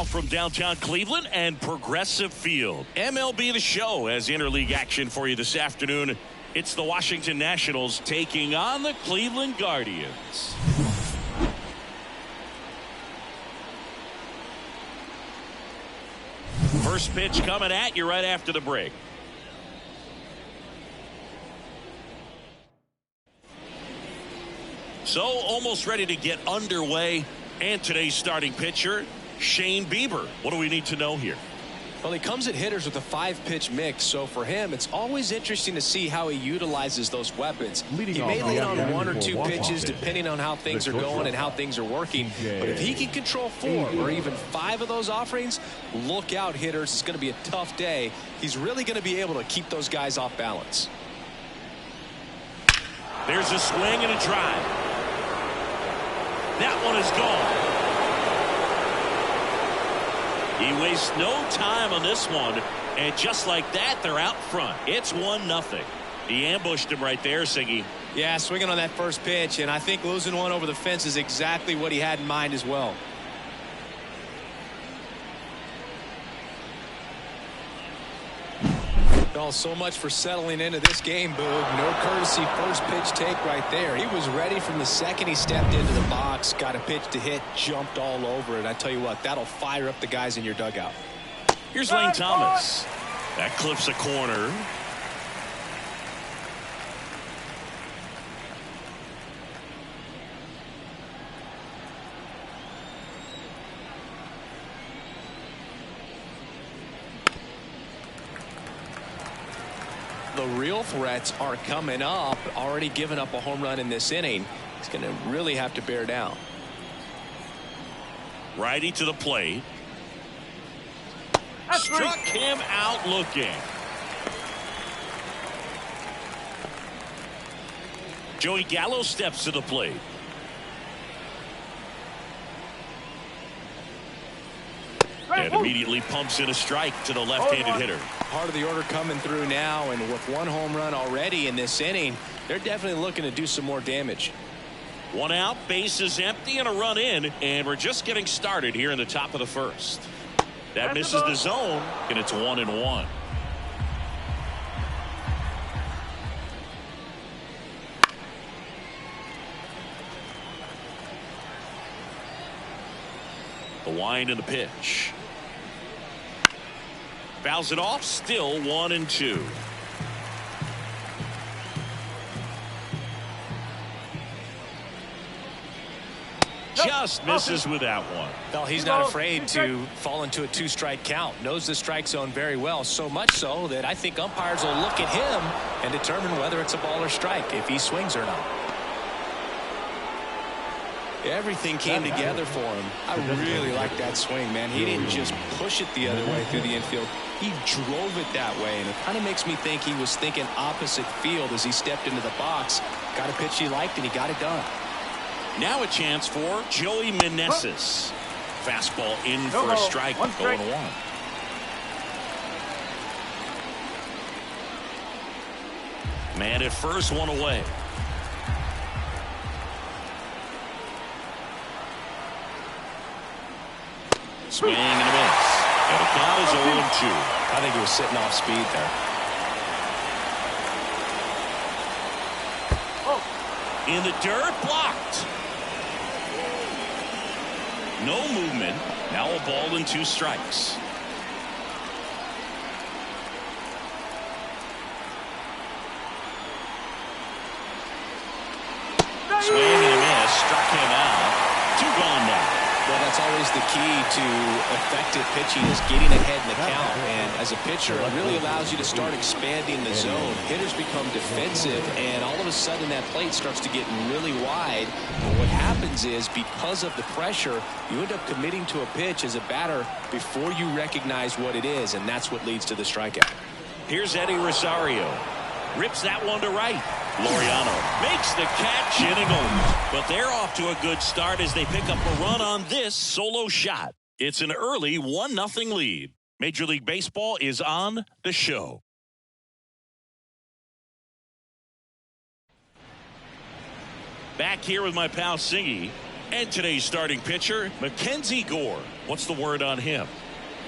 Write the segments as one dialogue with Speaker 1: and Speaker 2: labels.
Speaker 1: now from downtown Cleveland and Progressive Field. MLB The Show has interleague action for you this afternoon. It's the Washington Nationals taking on the Cleveland Guardians. First pitch coming at you right after the break. So almost ready to get underway. And today's starting pitcher, Shane Bieber. What do we need to know here?
Speaker 2: Well, he comes at hitters with a 5-pitch mix, so for him, it's always interesting to see how he utilizes those weapons. He may lean on 1 or 2 pitches depending on how things are going and how things are working. But if he can control 4 or even 5 of those offerings, look out, hitters. It's going to be a tough day. He's really going to be able to keep those guys off balance.
Speaker 1: There's a swing and a drive. That one is gone. He wastes no time on this one, and just like that, they're out front. It's 1-0. He ambushed him right there, Siggy.
Speaker 2: Yeah, swinging on that first pitch, and I think losing one over the fence is exactly what he had in mind as well. Well, so much for settling into this game, Boog. No courtesy first pitch take right there. He was ready from the second he stepped into the box, got a pitch to hit, jumped all over it. I tell you what, that'll fire up the guys in your dugout.
Speaker 1: Here's Lane Thomas. That clips a corner.
Speaker 2: The real threats are coming up. Already given up a home run in this inning. He's going to really have to bear down.
Speaker 1: Righty to the plate. Struck him out looking. Joey Gallo steps to the plate. And immediately pumps in a strike to the left-handed hitter.
Speaker 2: Part of the order coming through now, and with 1 home run already in this inning, they're definitely looking to do some more damage.
Speaker 1: 1 out, base is empty, and a run in, and we're just getting started here in the top of the first. That misses the zone, and it's 1-1. The wind and the pitch. Fouls it off, still 1-2. Just misses with that one.
Speaker 2: Well, he's not afraid to fall into a 2-strike count. Knows the strike zone very well, so much so that I think umpires will look at him and determine whether it's a ball or strike, if he swings or not. Everything came together for him. I really like that swing, man. He didn't just push it the other way through the infield. He drove it that way, and it kind of makes me think he was thinking opposite field as he stepped into the box. Got a pitch he liked, and he got it done.
Speaker 1: Now a chance for Joey Meneses. Fastball in for a strike. 0-1. Man at first, 1 away. Swing and a miss. And the count is 0-2.
Speaker 2: I think he was sitting off speed there.
Speaker 1: In the dirt, blocked. No movement. Now a ball and 2 strikes. Swing and a miss. Struck him out. 2 gone now.
Speaker 2: Well, that's always the key to effective pitching, is getting ahead in the count. And as a pitcher, it really allows you to start expanding the zone. Hitters become defensive, and all of a sudden that plate starts to get really wide. And what happens is, because of the pressure, you end up committing to a pitch as a batter before you recognize what it is, and that's what leads to the strikeout.
Speaker 1: Here's Eddie Rosario. Rips that one to right. Laureano makes the catch, inning over. But they're off to a good start as they pick up a run on this solo shot. It's an early 1-0 lead. Major League Baseball is on the show. Back here with my pal Singy. And today's starting pitcher, Mackenzie Gore. What's the word on him?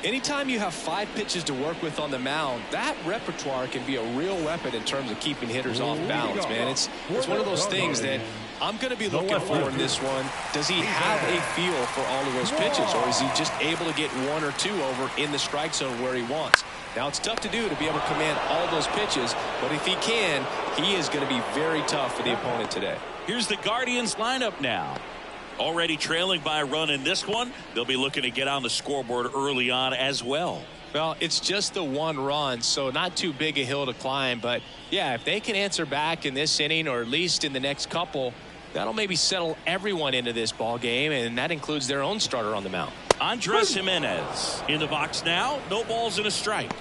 Speaker 2: Anytime you have 5 pitches to work with on the mound, that repertoire can be a real weapon in terms of keeping hitters off balance, man. It's one of those things that I'm going to be looking for in this one. Does he have a feel for all of those pitches, or is he just able to get 1 or 2 over in the strike zone where he wants? Now, it's tough to do to be able to command all those pitches, but if he can, he is going to be very tough for the opponent today.
Speaker 1: Here's the Guardians lineup now. Already trailing by a run in this one. They'll be looking to get on the scoreboard early on as well.
Speaker 2: Well, it's just the 1 run, so not too big a hill to climb. But, yeah, if they can answer back in this inning or at least in the next couple, that'll maybe settle everyone into this ball game, and that includes their own starter on the mound.
Speaker 1: Andres Jimenez in the box now. No balls and a strike.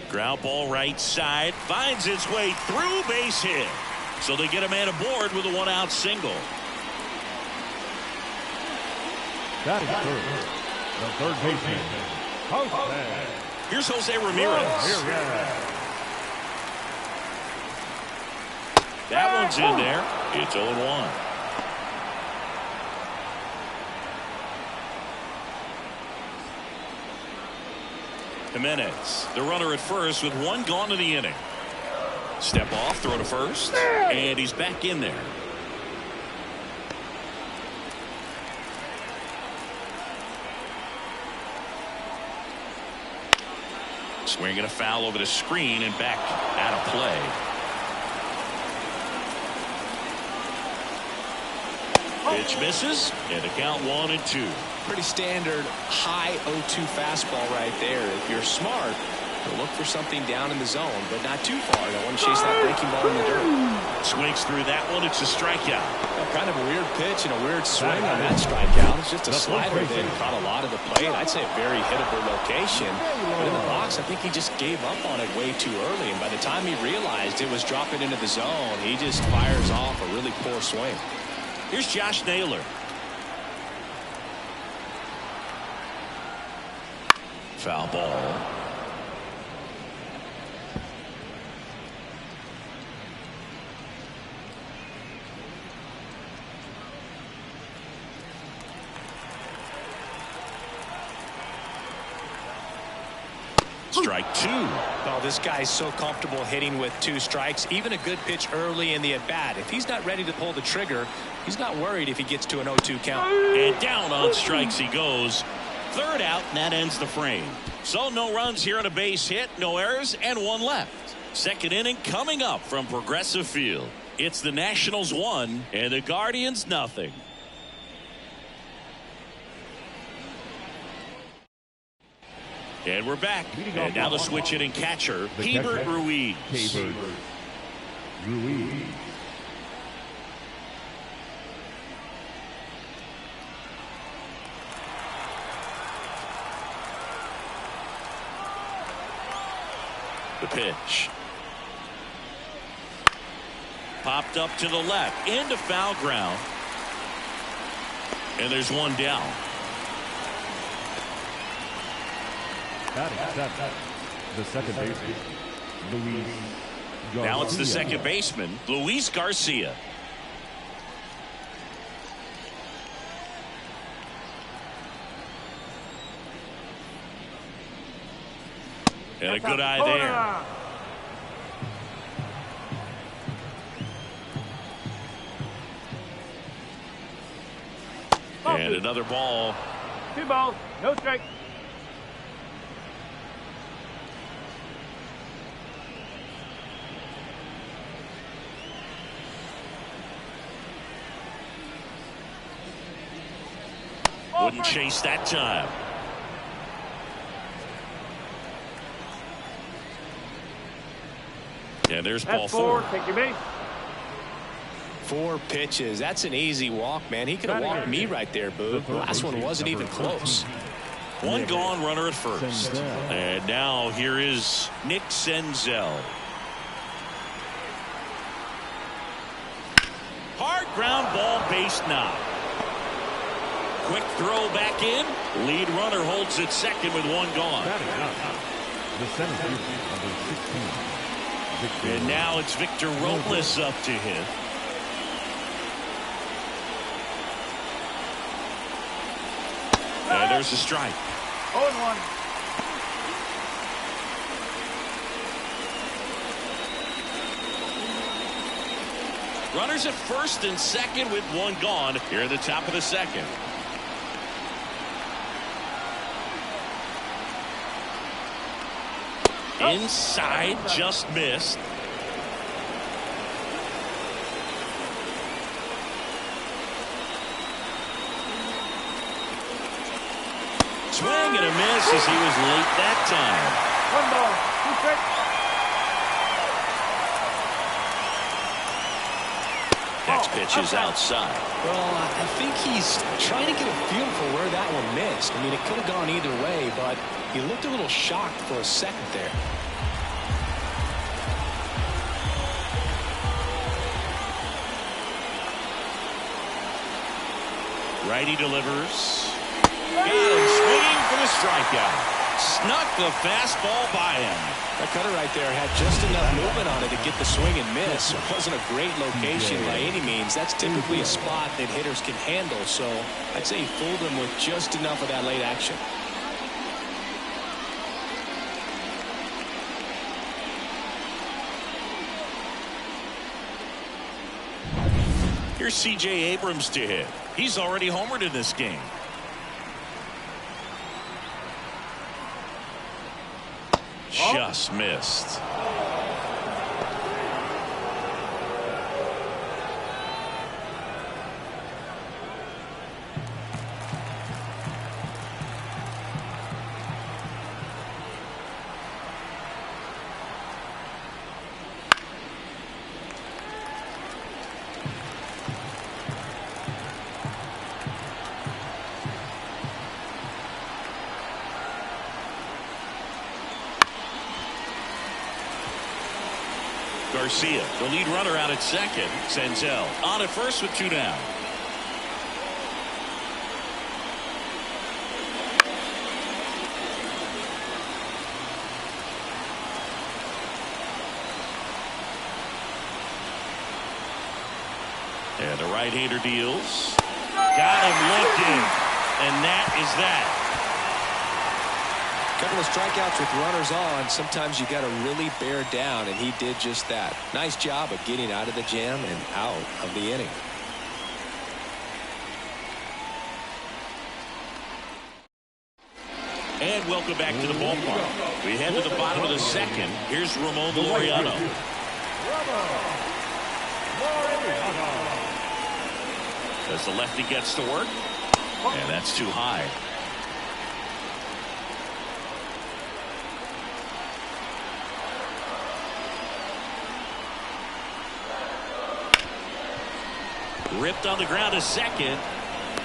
Speaker 1: Ground ball right side, finds its way through, base hit. So they get a man aboard with a 1-out single.
Speaker 3: That is the third baseman.
Speaker 1: Here's Jose Ramirez. That one's in there. It's 0-1. Jimenez, the runner at first with 1 gone in the inning. Step off, throw to first, and he's back in there. Swinging a foul over the screen and back out of play. Pitch misses, and the count 1-2.
Speaker 2: Pretty standard high 0-2 fastball right there. If you're smart, you'll look for something down in the zone, but not too far. Don't want to chase that breaking ball in the dirt.
Speaker 1: Swings through that one. It's a strikeout.
Speaker 2: Kind of a weird pitch and a weird swing on that strikeout. It's just a slider that caught a lot of the plate. I'd say a very hittable location. But in the box, I think he just gave up on it way too early. And by the time he realized it was dropping into the zone, he just fires off a really poor swing.
Speaker 1: Here's Josh Naylor. Foul ball. Strike 2.
Speaker 2: Oh, this guy's so comfortable hitting with 2 strikes. Even a good pitch early in the at-bat. If he's not ready to pull the trigger, he's not worried if he gets to an 0-2 count.
Speaker 1: And down on strikes he goes. 3rd out, and that ends the frame. So no runs here on a base hit, no errors, and 1 left. 2nd inning coming up from Progressive Field. It's the Nationals 1 and the Guardians nothing. And we're back. And now the switch hitting catcher, Hebert Ruiz. The pitch. Popped up to the left, into foul ground. And there's 1 down.
Speaker 3: The second baseman, Luis Garcia.
Speaker 1: Now it's the second baseman, Luis Garcia. And a good eye there. And another ball.
Speaker 3: 2 balls, no strike.
Speaker 1: Wouldn't chase that time. And there's ball 4.
Speaker 3: Take your base.
Speaker 2: 4 pitches. That's an easy walk, man. He could have walked me right there, Boo. The last one wasn't even close.
Speaker 1: 1 gone, runner at first. And now here is Nick Senzel. Hard ground ball, base knock. quick throw back in. Lead runner holds at second with one gone.
Speaker 3: The center fielder, number 16.
Speaker 1: And now it's Victor Robles up to hit. And there's a strike.
Speaker 3: 0-1.
Speaker 1: Runners at first and second with one gone here in the top of the second. Inside, just missed. Swing and a miss as he was late that time.
Speaker 3: 1 ball, 2 strikes.
Speaker 1: Next pitch is outside.
Speaker 2: Well, I think he's trying to get a feel for where that one missed. I mean, it could have gone either way, but he looked a little shocked for a second there.
Speaker 1: Righty delivers. Got him swinging for the strikeout. Snuck the fastball by him.
Speaker 2: That cutter right there had just enough movement on it to get the swing and miss. It wasn't a great location by any means. That's typically a spot that hitters can handle, so I'd say he fooled him with just enough of that late action.
Speaker 1: Here's C.J. Abrams to hit. He's already homered in this game. Just missed. Garcia, the lead runner out at second. Senzel on at first with 2 down. And the right-hander deals. Got him looking. And that is that.
Speaker 2: Couple of strikeouts with runners on. Sometimes you got to really bear down, and he did just that. Nice job of getting out of the jam and out of the inning.
Speaker 1: And welcome back to the ballpark. We head to the bottom of the second. Here's Ramon Laureano. As the lefty gets to work, and that's too high. Ripped on the ground to second.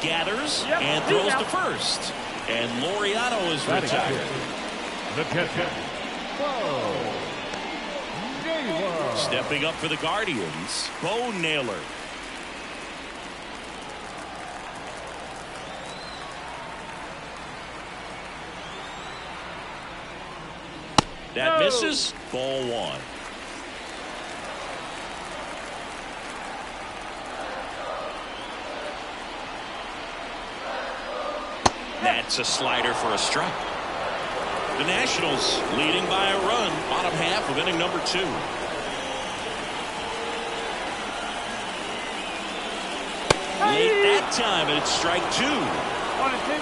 Speaker 1: Gathers and throws to first. And Laureano is retired.
Speaker 3: The catcher.
Speaker 1: Stepping up for the Guardians, Bo Naylor. That misses. Ball 1. That's a slider for a strike. The Nationals leading by a run, bottom half of inning number 2. Late that time, and it's strike 2.
Speaker 3: 1-2.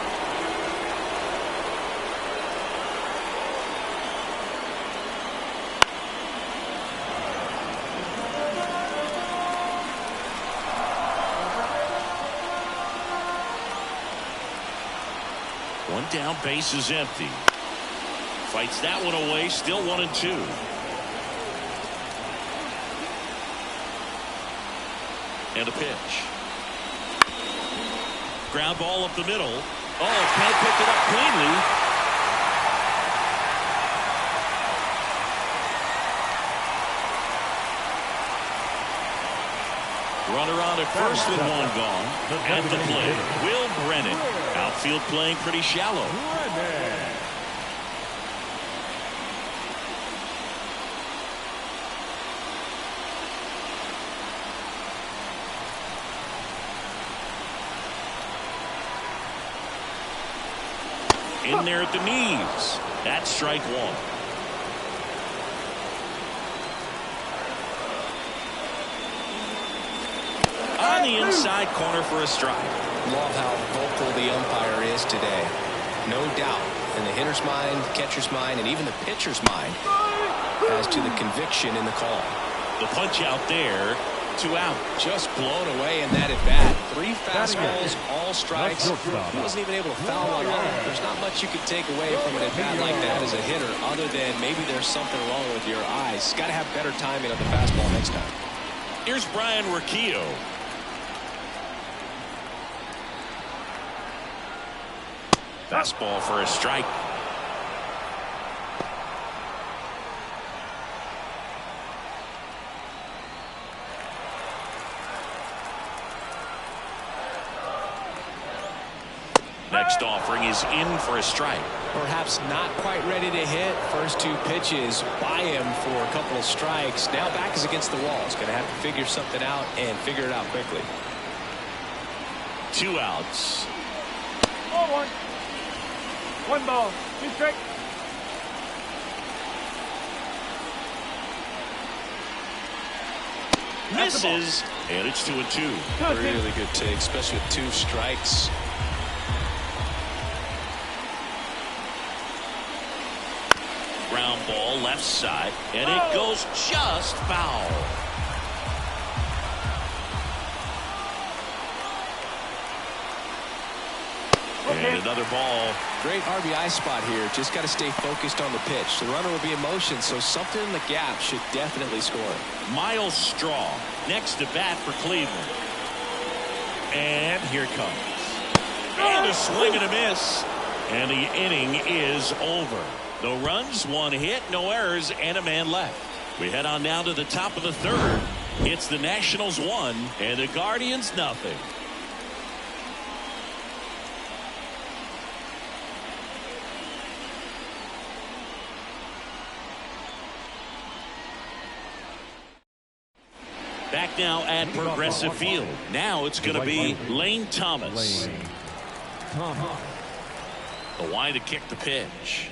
Speaker 1: One down, base is empty. Fights that one away, still 1-2. And a pitch. Ground ball up the middle. Oh, can't pick it up cleanly. Runner on at first with one gone. At the plate, Will Brennan. Outfield playing pretty shallow. In there at the knees. That's strike one. On the inside corner for a strike.
Speaker 2: Love how vocal the umpire is today. No doubt in the hitter's mind, catcher's mind, and even the pitcher's mind as to the conviction in the call.
Speaker 1: The punch out there, 2 out.
Speaker 2: Just blown away in that at bat. 3 fastballs, all strikes. He wasn't even able to foul one off. There's not much you can take away from an at bat like that as a hitter, other than maybe there's something wrong with your eyes. Got to have better timing on the fastball next time.
Speaker 1: Here's Brian Riccio. Fastball for a strike. Next offering is in for a strike.
Speaker 2: Perhaps not quite ready to hit. First 2 pitches by him for a couple of strikes. Now back is against the wall. He's going to have to figure something out and figure it out quickly.
Speaker 1: 2 outs.
Speaker 3: Oh, 1 ball, 2 strikes.
Speaker 1: Misses, and it's 2-2.
Speaker 2: Really good take, especially with 2 strikes.
Speaker 1: Ground ball left side, and it goes just foul. And another ball.
Speaker 2: Great RBI spot here. Just got to stay focused on the pitch. The runner will be in motion, so something in the gap should definitely score.
Speaker 1: Miles Straw next to bat for Cleveland. And here it comes. And a swing and a miss. And the inning is over. No runs, 1 hit, no errors, and a man left. We head on now to the top of the 3rd. It's the Nationals 1 and the Guardians nothing. Back now at Progressive Field. Now it's going to be Lane Thomas. The line to kick the pitch.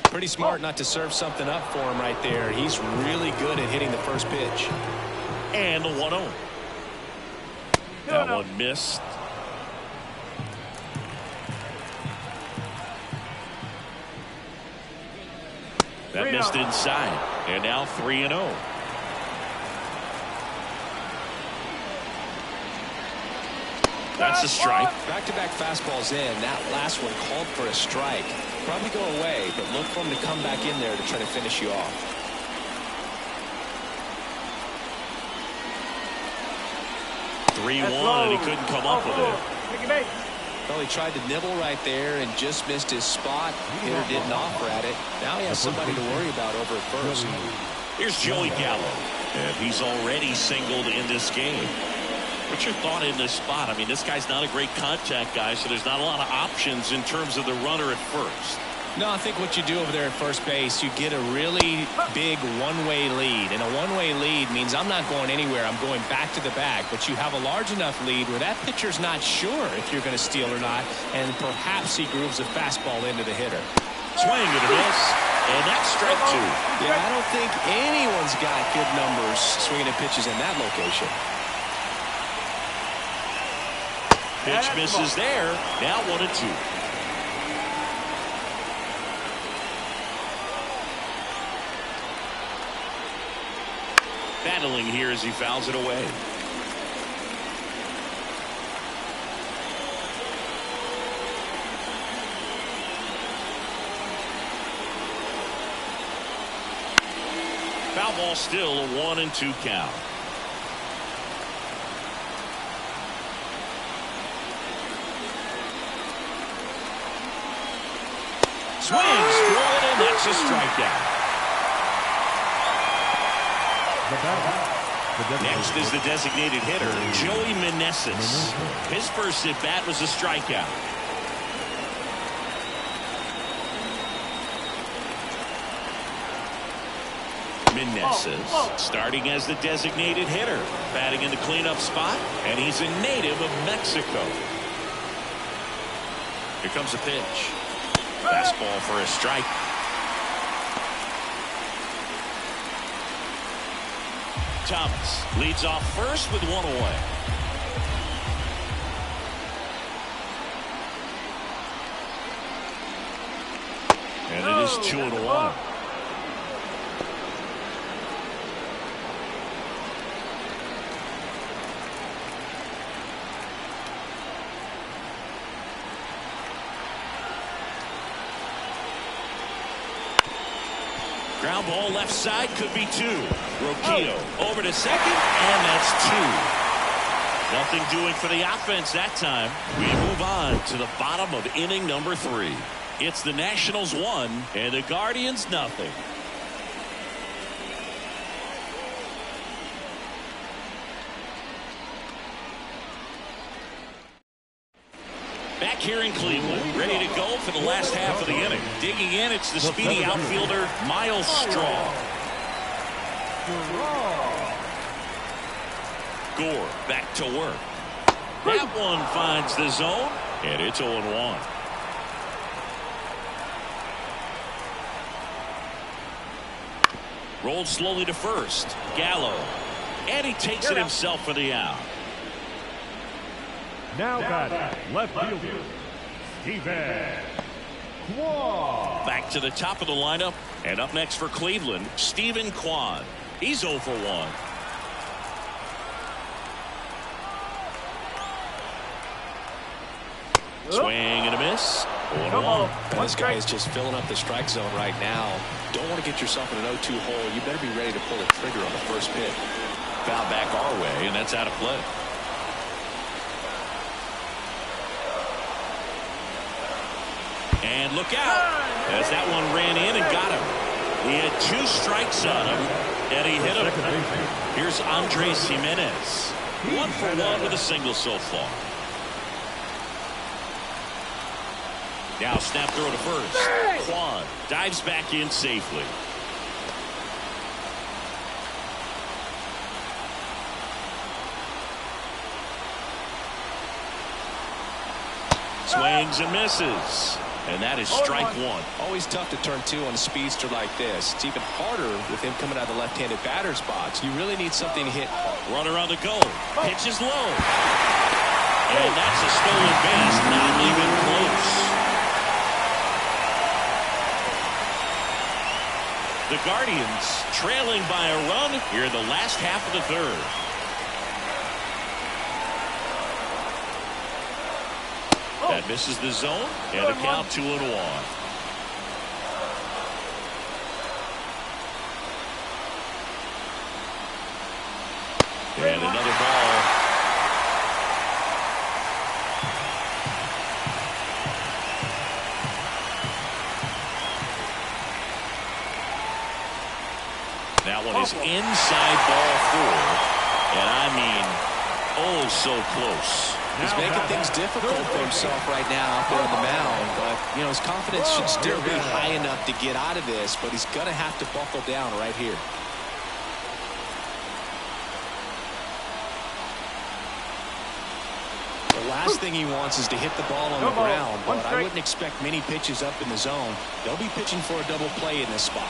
Speaker 2: Pretty smart not to serve something up for him right there. He's really good at hitting the first pitch.
Speaker 1: And the 1-0. That one missed. That missed inside. And now 3-0. That's a strike.
Speaker 2: Back-to-back fastballs in. That last one called for a strike. Probably go away, but look for him to come back in there to try to finish you off.
Speaker 1: 3-1, and he couldn't come up with it.
Speaker 2: Well, he tried to nibble right there and just missed his spot. Hitter didn't offer at it. Now he has somebody to worry about over at first.
Speaker 1: Here's Joey Gallo, and he's already singled in this game. What's your thought in this spot? I mean, this guy's not a great contact guy, so there's not a lot of options in terms of the runner at first.
Speaker 2: No, I think what you do over there at first base, you get a really big one-way lead. And a one-way lead means I'm not going anywhere. I'm going back to the bag. But you have a large enough lead where that pitcher's not sure if you're going to steal or not. And perhaps he grooves a fastball into the hitter.
Speaker 1: Swing and a miss. And that's strike 2.
Speaker 2: Yeah, I don't think anyone's got good numbers swinging at pitches in that location.
Speaker 1: Pitch misses there. Now 1-2. Battling here as he fouls it away. Foul ball, still a 1-2 count. Swings through it, and that's a strikeout. Next is the designated hitter, Joey Meneses. His first at bat was a strikeout. Meneses starting as the designated hitter, batting in the cleanup spot, and he's a native of Mexico. Here comes a pitch. Fastball for a strike. Thomas leads off first with one away. And it is 2-1. Ground ball left side, could be two. Roquillo over to second, and that's two. Nothing doing for the offense that time. We move on to the bottom of inning number 3. It's the Nationals 1 and the Guardians nothing. Back here in Cleveland, ready to go for the last half of the inning. Digging in, it's the speedy outfielder, Miles Straw. Gore back to work. That one finds the zone, and it's 0-1. Rolled slowly to first. Gallo. And he takes it himself for the out.
Speaker 4: Now batting, left fielder, Steven Kwan.
Speaker 1: Back to the top of the lineup, and up next for Cleveland, Steven Kwan. He's 0 for 1. Swing and a miss. 1-1.
Speaker 2: This guy is just filling up the strike zone right now. Don't want to get yourself in an 0-2 hole. You better be ready to pull the trigger on the first pitch.
Speaker 1: Foul back our way, and that's out of play. And look out as that one ran in and got him. He had 2 strikes on him, and he hit him. Here's Andres Jimenez. 1 for 1 with a single so far. Now snap throw to first. Kwan dives back in safely. Swings and misses. And that is strike 1.
Speaker 2: Always tough to turn 2 on a speedster like this. It's even harder with him coming out of the left-handed batter's box. You really need something to hit.
Speaker 1: Runner on the go. Pitch is low. And that's a stolen base. Not even close. The Guardians trailing by a run here in the last half of the 3rd. That misses the zone, and a count 2-1. And another ball. That one is inside ball 4. And I mean, oh, so close.
Speaker 2: He's making things difficult for himself right now out there on the mound. But, you know, his confidence should still be high enough to get out of this. But he's going to have to buckle down right here. The last thing he wants is to hit the ball on the ground. But I wouldn't expect many pitches up in the zone. They'll be pitching for a double play in this spot.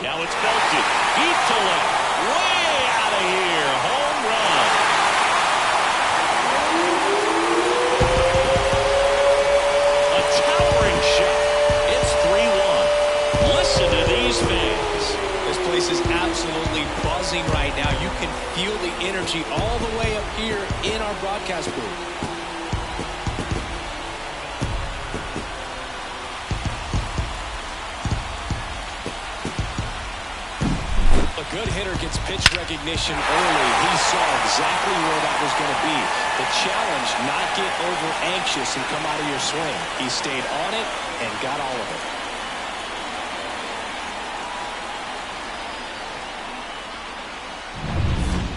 Speaker 1: Now it's belted. Deep to left. Way out of here. Home run. A towering shot. It's 3-1. Listen to these fans.
Speaker 2: This place is absolutely buzzing right now. You can feel the energy all the way up here in our broadcast booth. good hitter gets pitch recognition early. He saw exactly where that was going to be. The challenge, not get over anxious and come out of your swing. He stayed on it and got all of it.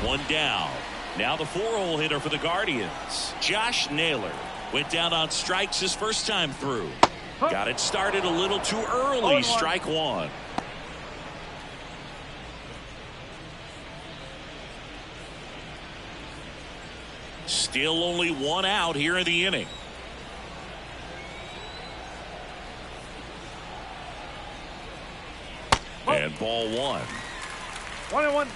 Speaker 1: One down. Now the 4-hole hitter for the Guardians, Josh Naylor, went down on strikes his first time through. Got it started a little too early. Strike one. Still only one out here in the inning. And ball one.
Speaker 3: 1-1.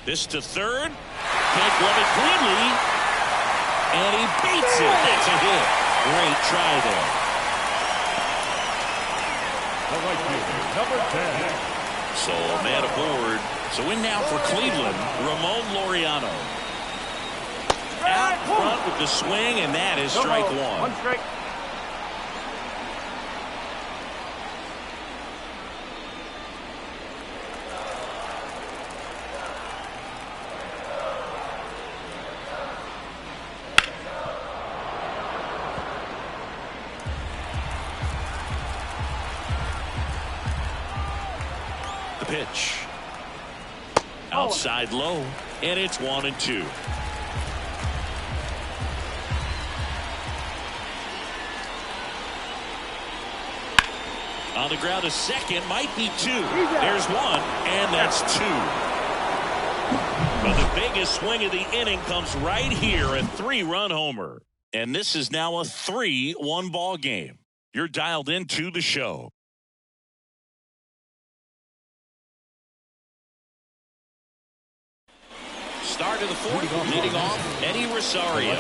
Speaker 1: This to third. Can't glove it cleanly. And he beats it. That's a hit. Great try there.
Speaker 4: The right fielder, number 10.
Speaker 1: So a man aboard. So in now for Cleveland, Ramon Laureano. Out front with the swing, and that is strike one.
Speaker 3: One strike.
Speaker 1: The pitch. Outside low, and it's 1-2. On the ground, a second, might be two. There's one, and that's two. But the biggest swing of the inning comes right here, a 3-run homer. And this is now a 3-1 ball game. You're dialed into the show. Start of the fourth, leading off, Eddie Rosario.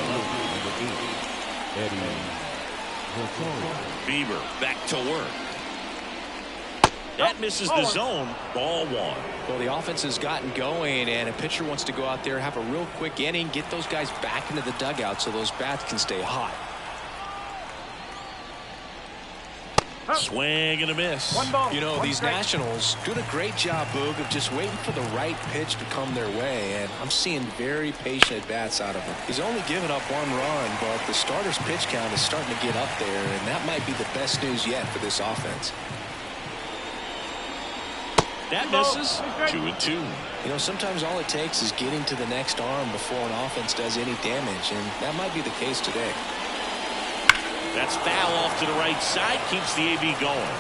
Speaker 1: Bieber back to work. That misses the zone. Ball one.
Speaker 2: Well, the offense has gotten going, and a pitcher wants to go out there, have a real quick inning, get those guys back into the dugout so those bats can stay hot.
Speaker 1: Swing and a miss.
Speaker 2: You know, these Nationals doing a great job, Boog, of just waiting for the right pitch to come their way, and I'm seeing very patient at-bats out of him. He's only given up 1 run, but the starter's pitch count is starting to get up there, and that might be the best news yet for this offense.
Speaker 1: That misses. 2-2.
Speaker 2: You know, sometimes all it takes is getting to the next arm before an offense does any damage, and that might be the case today.
Speaker 1: That's foul off to the right side. Keeps the AB going.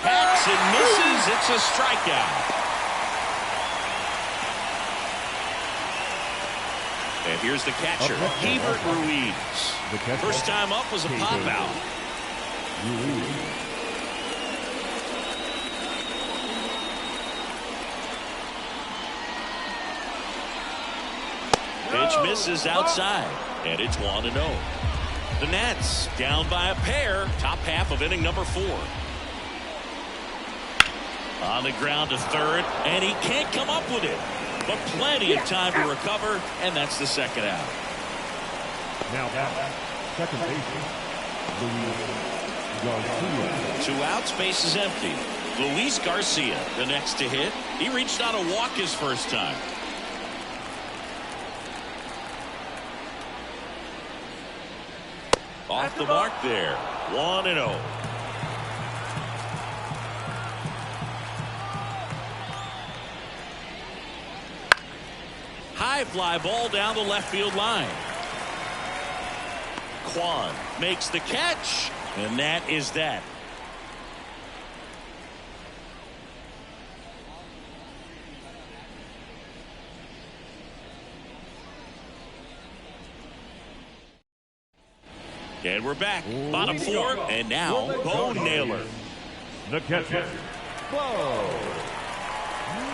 Speaker 1: Hacks and misses. It's a strikeout. And here's the catcher, Hebert Ruiz. First time up was a pop out. Pitch misses outside, and it's 1-0. The Nats down by a pair, top half of inning number 4. On the ground to third, and he can't come up with it. But plenty of time to recover, and that's the second out.
Speaker 4: Now second baseman, Luis Garcia.
Speaker 1: 2 outs, base is empty. Luis Garcia, the next to hit. He reached out a walk his first time. Off the mark there. 1-0. High fly ball down the left field line. Kwan makes the catch, and that is that. And we're back. Bottom 4, and now Bo Naylor.
Speaker 4: The catcher, Bo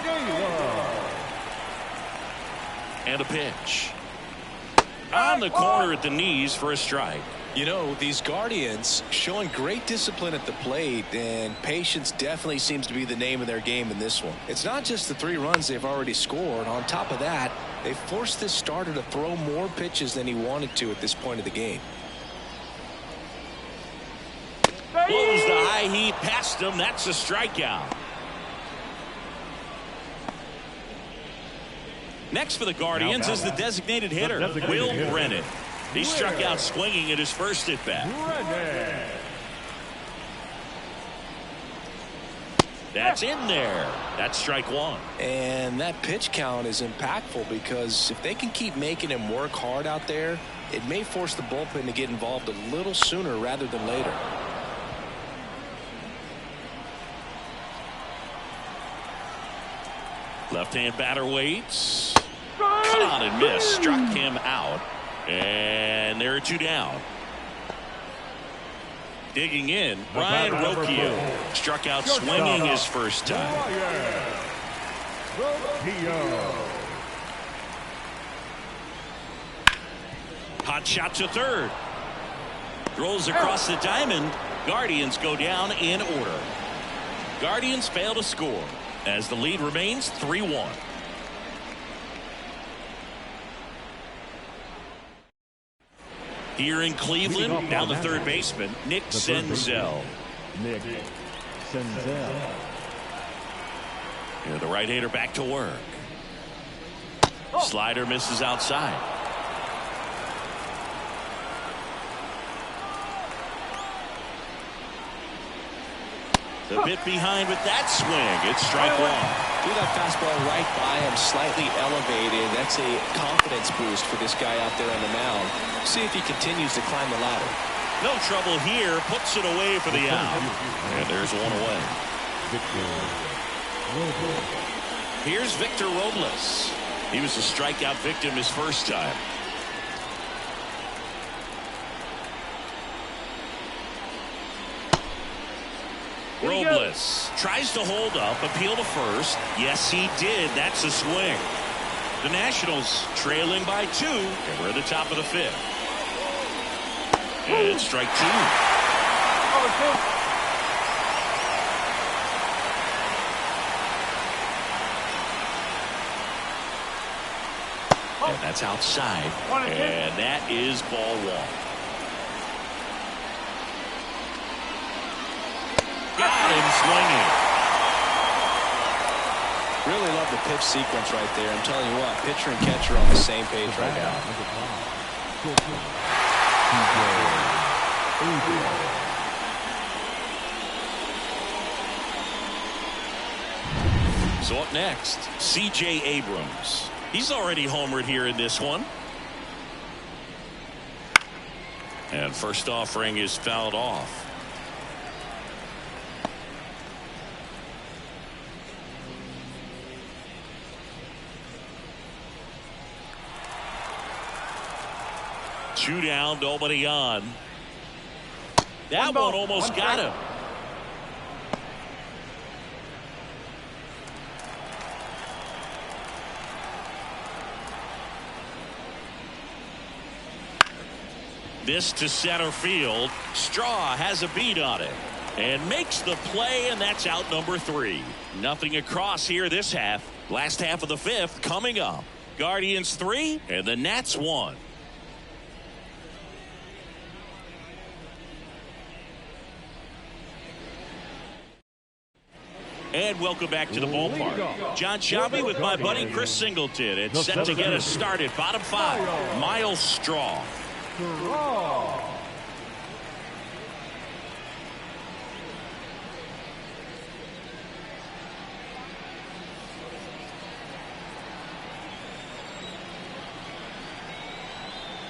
Speaker 4: Naylor.
Speaker 1: And a pitch. On the corner at the knees for a strike.
Speaker 2: You know, these Guardians showing great discipline at the plate, and patience definitely seems to be the name of their game in this one. It's not just the 3 runs they've already scored. On top of that, they forced this starter to throw more pitches than he wanted to at this point of the game.
Speaker 1: Blows the high heat past him. That's a strikeout. Next for the Guardians is the designated hitter, Will Brennan. He struck out swinging at his first at bat. That's in there. That's strike 1.
Speaker 2: And that pitch count is impactful because if they can keep making him work hard out there, it may force the bullpen to get involved a little sooner rather than later.
Speaker 1: Left-hand batter waits. Cut on and miss. Struck him out. And there are 2 down. Digging in, Ryan Rocchio. Struck out swinging his first time. Hot shot to third. Throws across the diamond. Guardians go down in order. Guardians fail to score as the lead remains 3-1. Here in Cleveland, down the third baseman, Nick Senzel. Here the right-hander back to work. Slider misses outside. A bit behind with that swing. It's strike 1.
Speaker 2: Do that fastball right by him, slightly elevated. That's a confidence boost for this guy out there on the mound. See if he continues to climb the ladder.
Speaker 1: No trouble here. Puts it away for the out. And there's 1 away. Here's Victor Robles. He was a strikeout victim his first time. Robles tries to hold up, appeal to first. Yes, he did. That's a swing. The Nationals trailing by 2, and we're at the top of the 5th. And it's strike 2. And that's outside. And that is ball 1. Got him swinging.
Speaker 2: Really love the pitch sequence right there. I'm telling you what, pitcher and catcher on the same page right now.
Speaker 1: So up next, C.J. Abrams. He's already homered here in this one. And first offering is fouled off. Two down, nobody on. That one almost got him. This to center field. Straw has a beat on it and makes the play, and that's out number 3. Nothing across here this half. Last half of the 5th coming up. Guardians 3 and the Nats 1. And welcome back to the ballpark. John Shelby with my buddy Chris Singleton. It's set to get us started. Bottom 5, Miles Straw.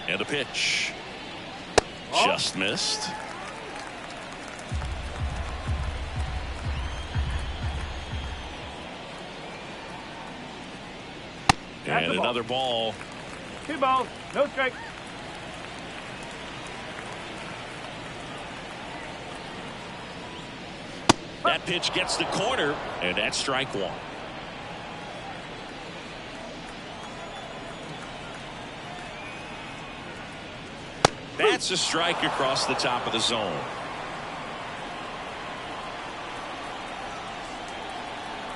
Speaker 1: And the pitch. Just missed. And another ball.
Speaker 3: 2 balls, no strike.
Speaker 1: That pitch gets the corner, and that's strike 1. That's a strike across the top of the zone.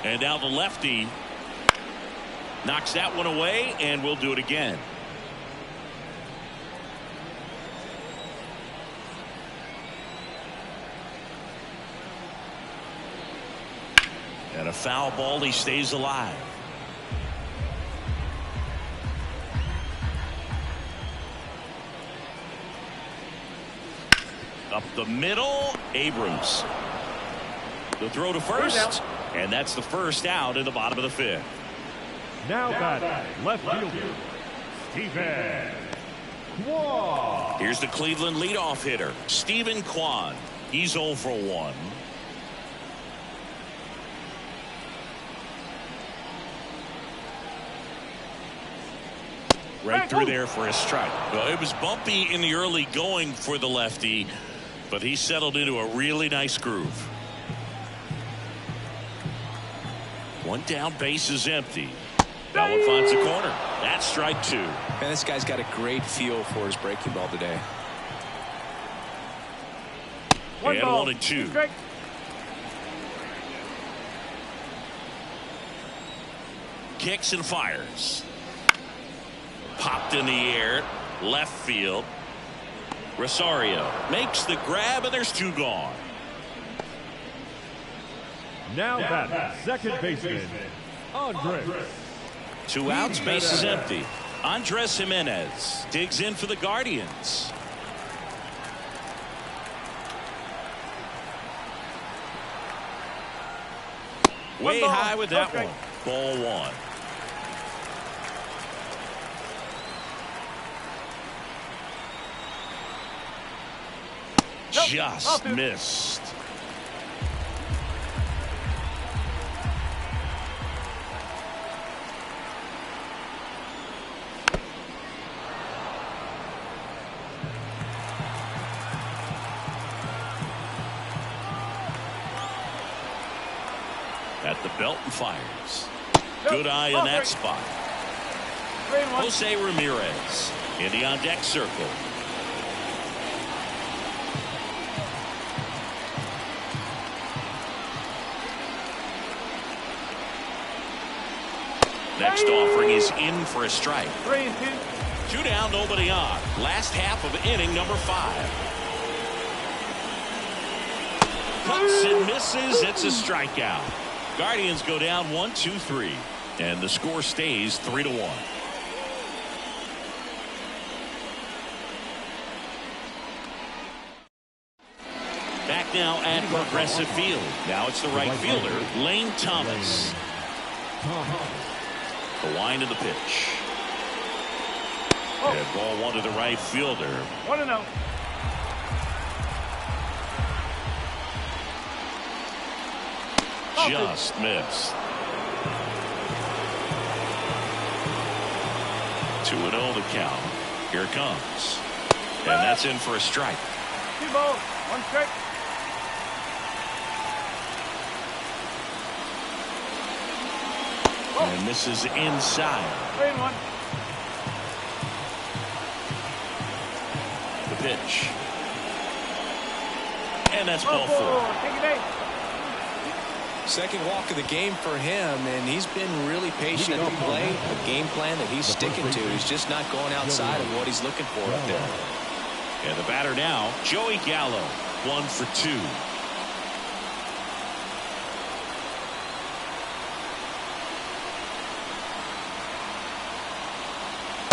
Speaker 1: And now the lefty knocks that one away, and we'll do it again. And a foul ball, he stays alive. Up the middle, Abrams. The throw to first, and that's the first out in the bottom of the fifth.
Speaker 4: Now batting, left fielder, Stephen Kwan.
Speaker 1: Here's the Cleveland leadoff hitter, Stephen Kwan. He's 0 for 1. Right through there for a strike. Well, it was bumpy in the early going for the lefty, but he settled into a really nice groove. One down, base is empty. That one finds the corner. That's strike 2.
Speaker 2: Man, this guy's got a great feel for his breaking ball today.
Speaker 1: And 1-2. Kicks and fires. Popped in the air, left field. Rosario makes the grab, and there's 2 gone.
Speaker 4: Now batting, second baseman, Andres.
Speaker 1: 2 outs, base is empty. Andres Jimenez digs in for the Guardians. Way high with that one. Ball 1. Just missed. At the belt and fires. Good eye in that spot. Jose Ramirez in the on deck circle. Next offering is in for a strike. 2 down, nobody on. Last half of inning number 5. Cuts and misses. It's a strikeout. Guardians go down 1-2-3, and the score stays 3-1. Back now at Progressive Field. Now it's the right fielder, Lane Thomas. The wind of the pitch. And ball 1 to the right fielder.
Speaker 3: 1-0.
Speaker 1: Just missed. 2-0 the count. Here it comes. And that's in for a strike.
Speaker 3: 2 balls, 1 strike.
Speaker 1: And this is inside.
Speaker 3: 3-1.
Speaker 1: The pitch. And that's ball 4.
Speaker 3: Take it.
Speaker 2: Second walk of the game for him, and he's been really patient at the plate. A game plan that he's sticking to. He's just not going outside of what he's looking for up there.
Speaker 1: And the batter now, Joey Gallo, 1 for 2.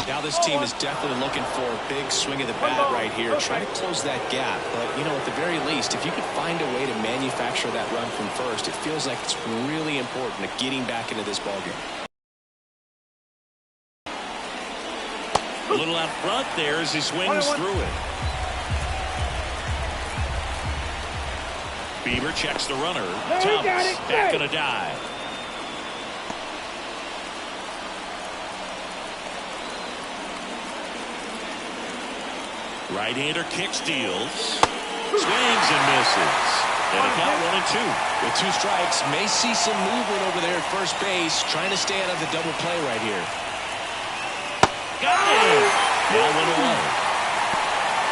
Speaker 2: Now this team is definitely looking for a big swing of the bat right here, trying to close that gap. But, you know, at the very least, if you could find a way to manufacture that run from first, it feels like it's really important to getting back into this ballgame.
Speaker 1: A little out front there as he swings through it. Bieber checks the runner. Thomas back on a dive. Right-hander kicks, deals, swings and misses. And a count 1-2.
Speaker 2: With 2 strikes, may see some movement over there at first base, trying to stay out of the double play right here.
Speaker 1: Got it! Now 1-1.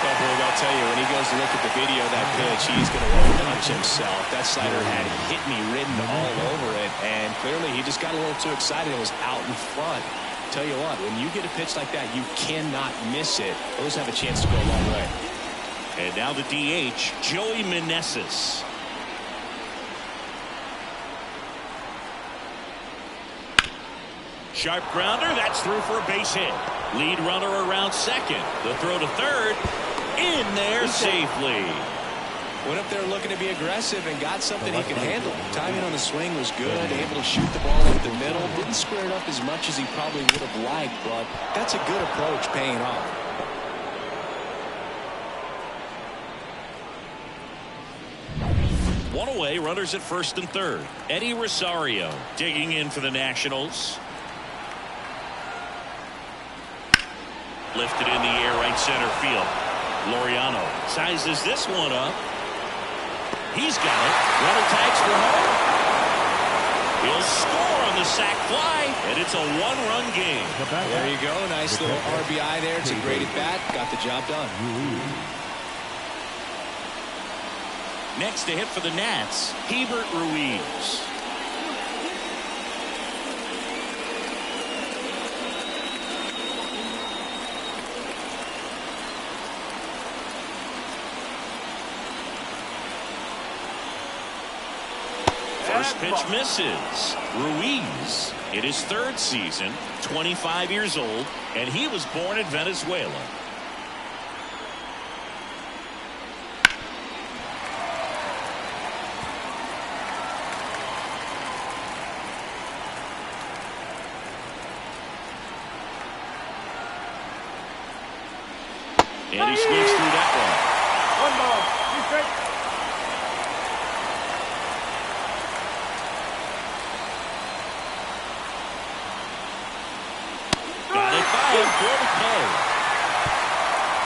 Speaker 2: Well, tell you, when he goes to look at the video of that pitch, he's going to want to punch himself. That slider had hit me written all over it, and clearly he just got a little too excited and was out in front. Tell you what, when you get a pitch like that, you cannot miss it. Those have a chance to go a long way.
Speaker 1: And now the DH, Joey Meneses. Sharp grounder, that's through for a base hit. Lead runner around second. The throw to third, in there safely.
Speaker 2: Went up there looking to be aggressive and got something he could handle. Timing on the swing was good, able to shoot the ball up the middle. Didn't square it up as much as he probably would have liked, but that's a good approach paying off.
Speaker 1: One away, runners at first and third. Eddie Rosario digging in for the Nationals. Lifted in the air, right center field. Laureano sizes this one up. He's got it. Runner tags for home. He'll score on the sac fly, and it's a one-run game.
Speaker 2: There you go. Nice little RBI there. It's a great at-bat. Got the job done.
Speaker 1: Next to hit for the Nats, Hebert Ruiz. First pitch misses. Ruiz in his third season, 25 years old, and he was born in Venezuela. And he swings through that one.
Speaker 3: 1 ball. 2 strikes.
Speaker 1: Got it by him for the play.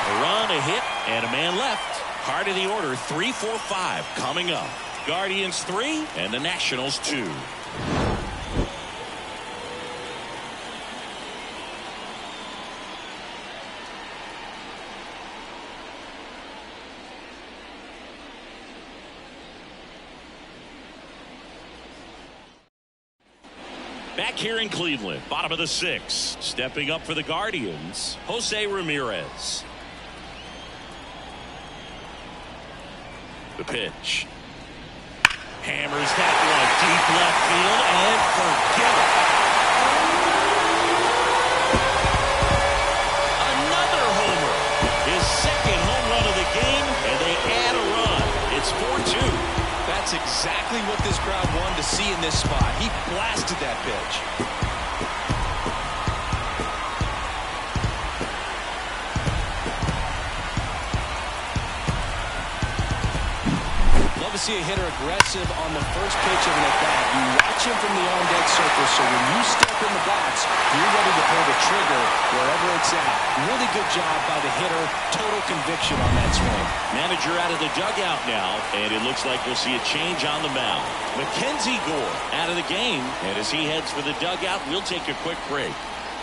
Speaker 1: A run, a hit, and a man left. Heart of the order, 3-4-5 coming up. Guardians 3 and the Nationals 2. Back here in Cleveland, bottom of the 6th. Stepping up for the Guardians, Jose Ramirez. The pitch. Hammers that one deep left field and forget it. Another homer. His second home run of the game, and they add a run. It's 4-2.
Speaker 2: That's exactly what this crowd wanted to see in this spot. He blasted that pitch. Love to see a hitter aggressive on the first pitch of an at-bat. You watch him from the on-deck circle, so when you step in the box, you're ready to pull the trigger wherever it's at. Really good job by the hitter. Total conviction on that swing.
Speaker 1: Manager out of the dugout now, and it looks like we'll see a change on the mound. Mackenzie Gore out of the game, and as he heads for the dugout, we'll take a quick break.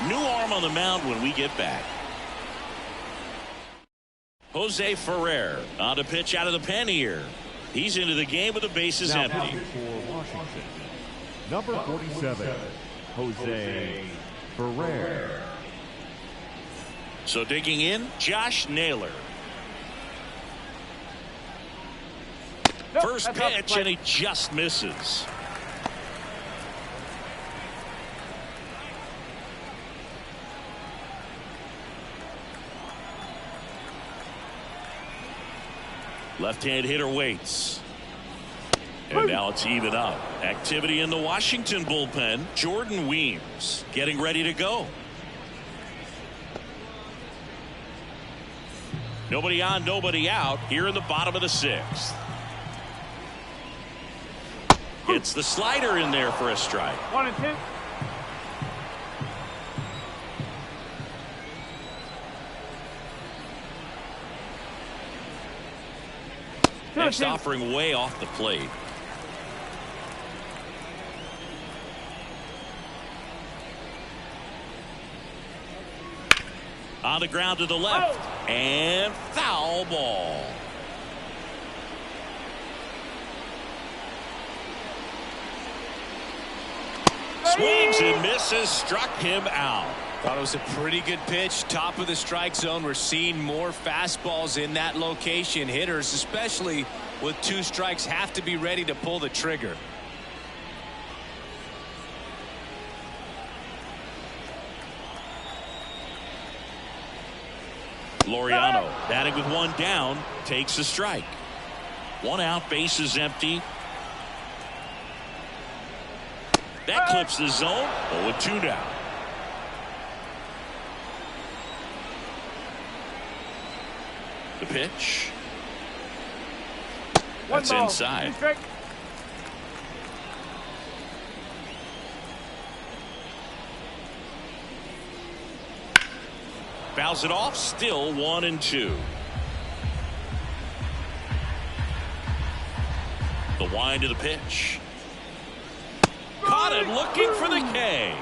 Speaker 1: New arm on the mound when we get back. Jose Ferrer on to pitch out of the pen here. He's into the game with the bases
Speaker 4: Now
Speaker 1: empty.
Speaker 4: for Washington, number 47, Jose Ferrer.
Speaker 1: So digging in, Josh Naylor. First pitch, and he just misses. Left-hand hitter waits. And now it's even up. Activity in the Washington bullpen. Jordan Weems getting ready to go. Nobody on, nobody out here in the bottom of the 6th. It's the slider in there for a strike.
Speaker 3: 1-2.
Speaker 1: Next offering way off the plate. On the ground to the left. And foul ball. Swings and misses, struck him out.
Speaker 2: Thought it was a pretty good pitch, top of the strike zone. We're seeing more fastballs in that location. Hitters, especially with 2 strikes, have to be ready to pull the trigger.
Speaker 1: Laureano batting with 1 down, takes a strike. 1 out, bases empty. That clips the zone. 0-2 now. The pitch. That's inside. Fouls it off. Still 1-2. The wind of the pitch. Caught him looking for the K.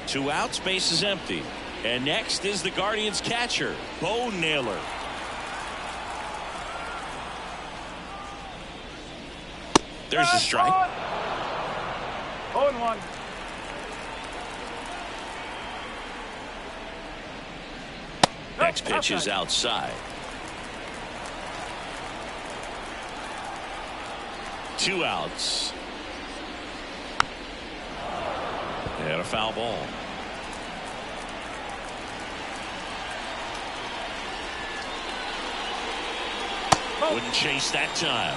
Speaker 1: 2 outs, base is empty. And next is the Guardians catcher, Bo Naylor. There's the strike.
Speaker 3: 0-1.
Speaker 1: Next pitch is outside. 2 outs. And a foul ball. Wouldn't chase that time.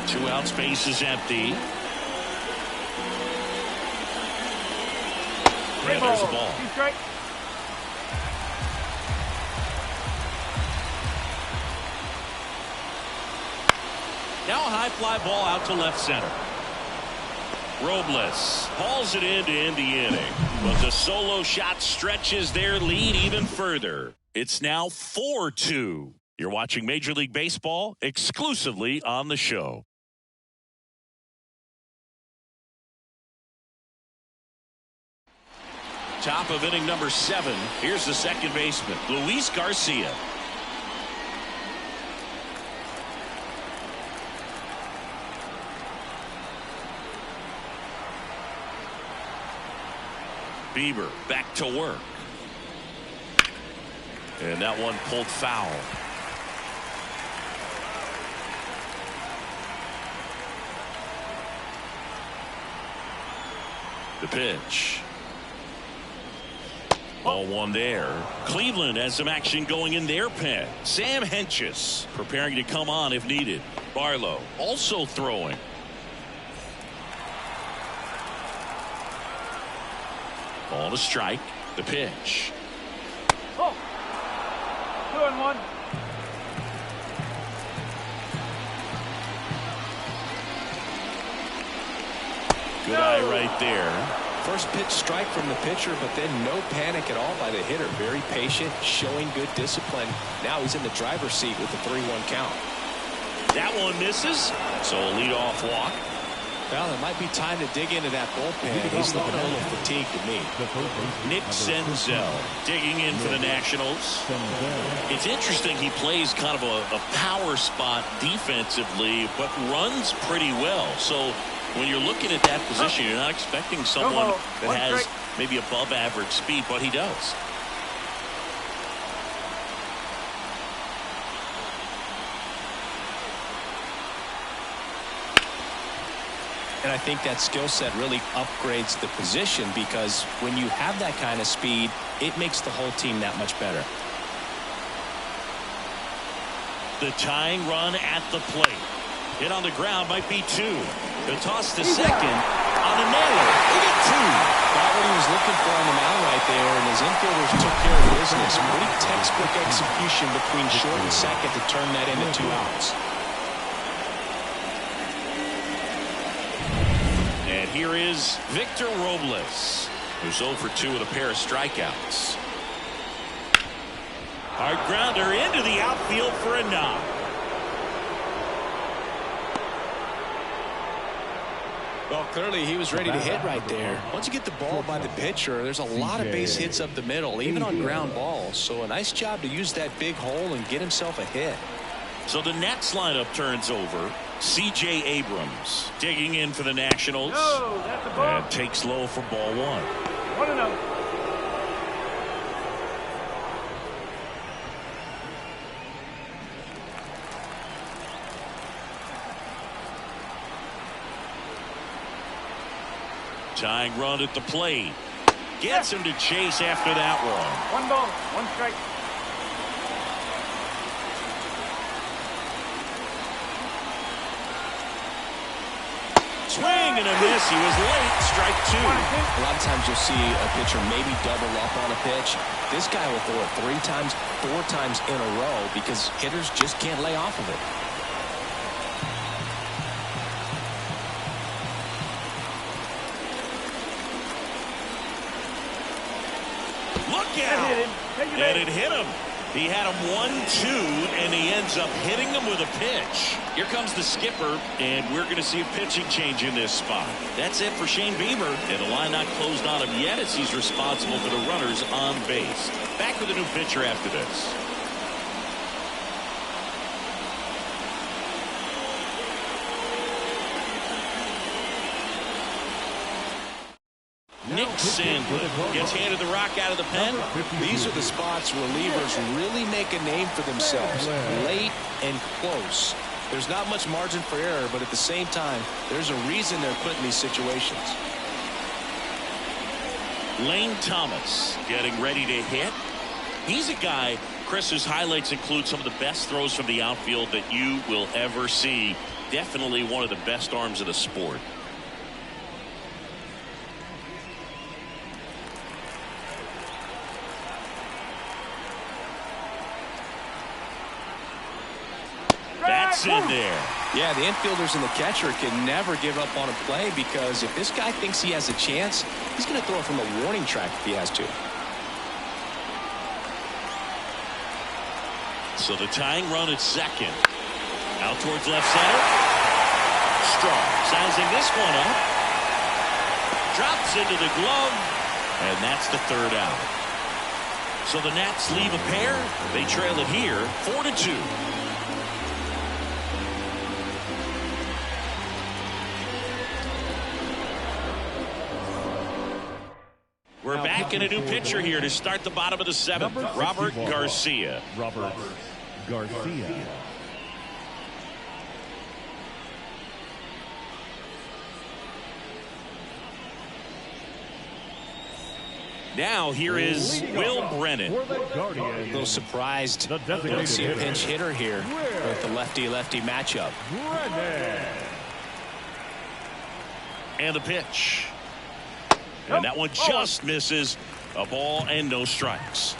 Speaker 1: Two outs, base is empty. And there's the ball. Now a high fly ball out to left center. Robles hauls it in to end the inning, but the solo shot stretches their lead even further. It's now 4-2. You're watching Major League Baseball exclusively on the show. Top of inning number 7. Here's the second baseman, Luis Garcia. Bieber back to work. And that one pulled foul. The pitch. Ball 1 there. Cleveland has some action going in their pen. Sam Hentges preparing to come on if needed. Barlow also throwing. Ball to strike. The pitch.
Speaker 3: 2-1.
Speaker 1: Good eye right there.
Speaker 2: First pitch strike from the pitcher, but then no panic at all by the hitter. Very patient, showing good discipline. Now he's in the driver's seat with the 3-1 count.
Speaker 1: That one misses. So a leadoff walk.
Speaker 2: Well, it might be time to dig into that bullpen. He's looking a little fatigued to me.
Speaker 1: Nick Senzel digging in for the Nationals. It's interesting, he plays kind of a power spot defensively, but runs pretty well. So when you're looking at that position, you're not expecting someone that has maybe above average speed, but he does.
Speaker 2: And I think that skill set really upgrades the position, because when you have that kind of speed, it makes the whole team that much better.
Speaker 1: The tying run at the plate. Hit on the ground, might be 2. The toss to second on a nailer. They get 2.
Speaker 2: Got what he was looking for on the mound right there, and his infielders took care of business. Pretty textbook execution between short and second to turn that into 2 outs.
Speaker 1: And here is Victor Robles, who's 0 for 2 with a pair of strikeouts. Hard grounder into the outfield for a knock.
Speaker 2: Well, clearly he was ready to hit right there. Once you get the ball by the pitcher, there's a lot of base hits up the middle, even on ground balls. So a nice job to use that big hole and get himself a hit.
Speaker 1: So the Nats lineup turns over. C.J. Abrams digging in for the Nationals.
Speaker 3: No, that's a ball.
Speaker 1: And takes low for ball one.
Speaker 3: 1-0.
Speaker 1: Tying run at the plate. Gets him to chase after that one.
Speaker 3: 1 ball, 1 strike.
Speaker 1: Swing and a miss. He was late. Strike 2.
Speaker 2: A lot of times you'll see a pitcher maybe double up on a pitch. This guy will throw it 3 times, 4 times in a row because hitters just can't lay off of it.
Speaker 1: Look out. And it hit him. He had him 1-2, and he ends up hitting him with a pitch. Here comes the skipper, and we're going to see a pitching change in this spot. That's it for Shane Bieber, and the line not closed on him yet as he's responsible for the runners on base. Back with a new pitcher after this. Nick Sandlin gets handed the rock out of the pen.
Speaker 2: These are the spots relievers really make a name for themselves. Late and close. There's not much margin for error, but at the same time, there's a reason they're put in these situations.
Speaker 1: Lane Thomas getting ready to hit. He's a guy, Chris, whose highlights include some of the best throws from the outfield that you will ever see. Definitely one of the best arms of the sport. That's in there.
Speaker 2: Yeah, the infielders and the catcher can never give up on a play because if this guy thinks he has a chance, he's going to throw it from the warning track if he has to.
Speaker 1: So the tying run at second. Out towards left center. Strong sizing this one up. Drops into the glove. And that's the third out. So the Nats leave a pair. They trail it here 4-2. We're back in a new pitcher here to start the bottom of the 7th. Robert Garcia.
Speaker 4: Robert Garcia.
Speaker 1: Now here is Will Brennan.
Speaker 2: A little surprised. Don't see a pinch hitter here with the lefty-lefty matchup.
Speaker 1: And the pitch. And that one just misses. A ball and no strikes.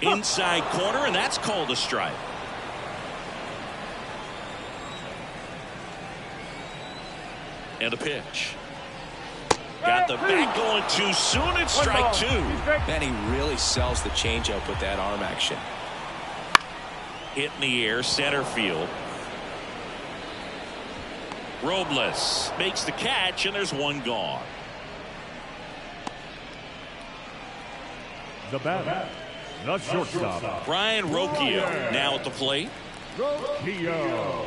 Speaker 1: Inside corner, and that's called a strike. And a pitch. Got the bat going too soon. It's strike 2.
Speaker 2: Man, he really sells the changeup with that arm action.
Speaker 1: Hit in the air, center field. Robles makes the catch, and there's one gone.
Speaker 4: The batter, the shortstop,
Speaker 1: Brian Rocchio now at the plate.
Speaker 4: Rocchio.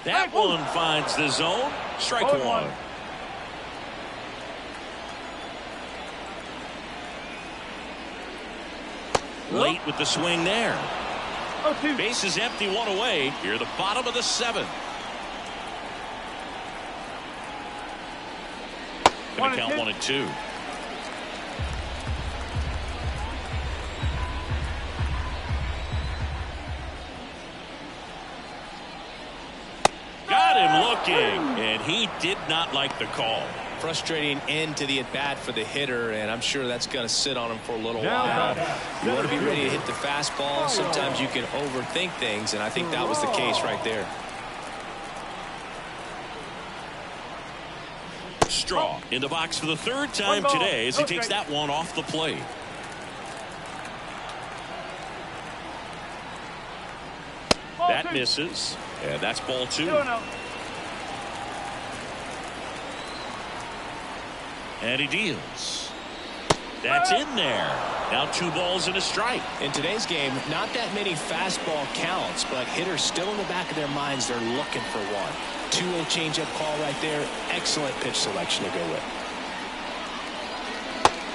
Speaker 1: That one finds the zone. Strike 1. Late with the swing there. Base is empty, 1 away. Here, the bottom of the 7th. Gonna count 1-2. Got him looking, and he did not like the call.
Speaker 2: Frustrating end to the at-bat for the hitter, and I'm sure that's going to sit on him for a little while. You want to be ready to hit the fastball. Sometimes you can overthink things, and I think that was the case right there.
Speaker 1: straw in the box for the third time today as he takes that one off the plate. That misses, and that's ball 2. And he deals. That's in there. Now 2 balls and a strike.
Speaker 2: In today's game, not that many fastball counts, but hitters still in the back of their minds, they're looking for one. 2-0 changeup call right there. Excellent pitch selection to go with.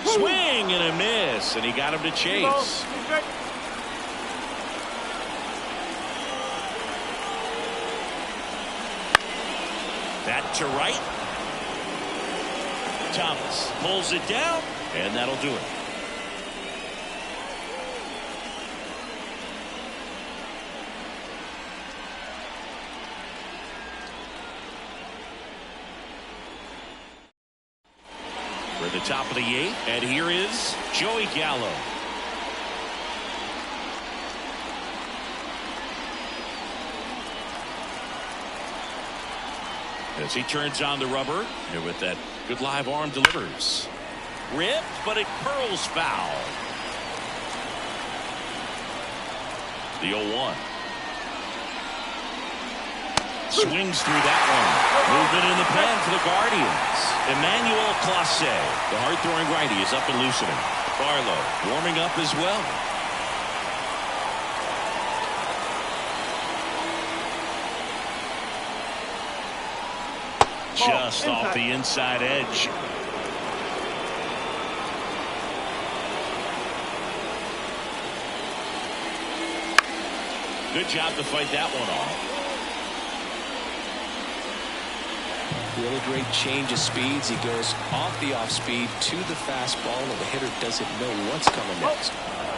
Speaker 1: Swing and a miss, and he got him to chase. That to right. Thomas pulls it down, and that'll do it. We're at the top of the 8th, and here is Joey Gallo. As he turns on the rubber, and with that good live arm delivers. Ripped, but it curls foul. The 0-1. Swings through that one. Movement in the pen for the Guardians. Emmanuel Clase, the hard-throwing righty, is up and loosening. Barlow warming up as well. Just off the inside edge. Good job to fight that one off.
Speaker 2: Really great change of speeds. He goes off the off speed to the fastball, and the hitter doesn't know what's coming next.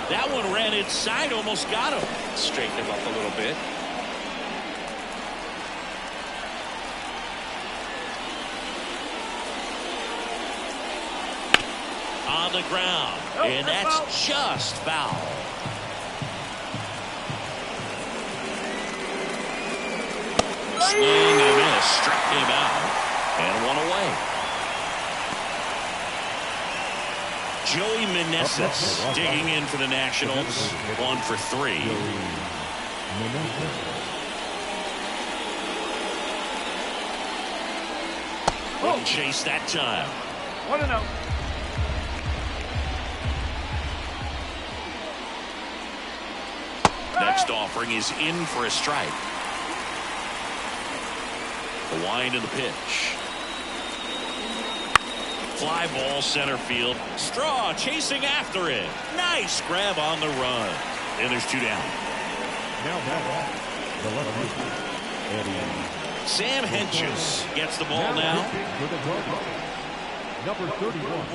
Speaker 1: That one ran inside, almost got him.
Speaker 2: Straighten him up a little bit.
Speaker 1: On the ground, and that's just foul. Swing and a miss, struck him out, and one away. Joey Meneses digging in for the Nationals, 1 for 3. Wouldn't chase that time.
Speaker 3: 1-0.
Speaker 1: Next offering is in for a strike. The wind of the pitch. Fly ball center field. Straw chasing after it. Nice grab on the run. And there's 2 down.
Speaker 4: Now back the left Eddie.
Speaker 1: Sam Hentges gets the ball now.
Speaker 4: For the Guardians, number 31,